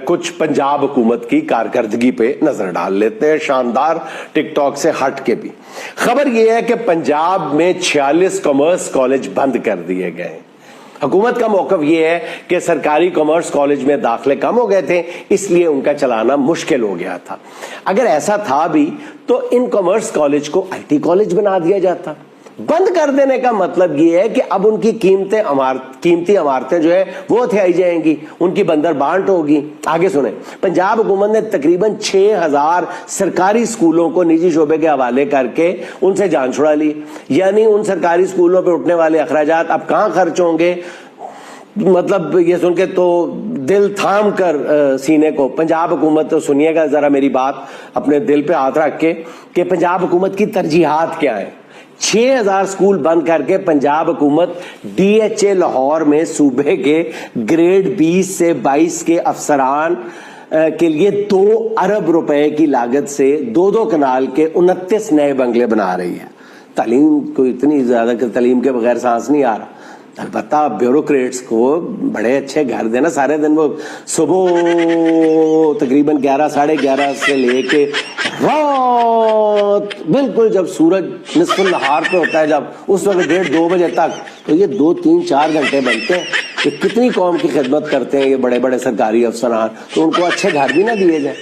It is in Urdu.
کچھ پنجاب حکومت کی کارکردگی پہ نظر ڈال لیتے ہیں، شاندار ٹک ٹاک سے ہٹ کے بھی۔ خبر یہ ہے کہ پنجاب میں 46 کامرس کالج بند کر دیے گئے۔ حکومت کا موقف یہ ہے کہ سرکاری کامرس کالج میں داخلے کم ہو گئے تھے، اس لیے ان کا چلانا مشکل ہو گیا تھا۔ اگر ایسا تھا بھی تو ان کامرس کالج کو آئی ٹی کالج بنا دیا جاتا۔ بند کر دینے کا مطلب یہ ہے کہ اب ان کی قیمتی عمارتیں جو ہے وہ ہتھیائی جائیں گی، ان کی بندر بانٹ ہوگی۔ آگے سنیں، پنجاب حکومت نے تقریباً 6000 سرکاری سکولوں کو نجی شعبے کے حوالے کر کے ان سے جان چھڑا لی۔ یعنی ان سرکاری سکولوں پہ اٹھنے والے اخراجات اب کہاں خرچ ہوں گے؟ مطلب یہ سن کے تو دل تھام کر سینے کو، پنجاب حکومت تو سنیے گا ذرا میری بات اپنے دل پہ ہاتھ رکھ کے کہ پنجاب حکومت کی ترجیحات کیا ہیں۔ 6000 سکول بند کر کے پنجاب حکومت ڈی ایچ اے لاہور میں صوبے کے گریڈ 20 سے 22 کے افسران کے لیے 2 ارب روپے کی لاگت سے 2 کنال کے 29 نئے بنگلے بنا رہی ہے۔ تعلیم کو اتنی زیادہ کہ تعلیم کے بغیر سانس نہیں آ رہا۔ البتہ بیوروکریٹس کو بڑے اچھے گھر دینا، سارے دن وہ صبح تقریباً 11 ساڑھے 11 سے لے کے رات بالکل جب سورج نصف النہار پہ ہوتا ہے، جب اس وقت 1:30-2 بجے تک، تو یہ 2-3-4 گھنٹے بنتے ہیں کہ کتنی قوم کی خدمت کرتے ہیں یہ بڑے بڑے سرکاری افسران، تو ان کو اچھے گھر بھی نہ دیے جائیں۔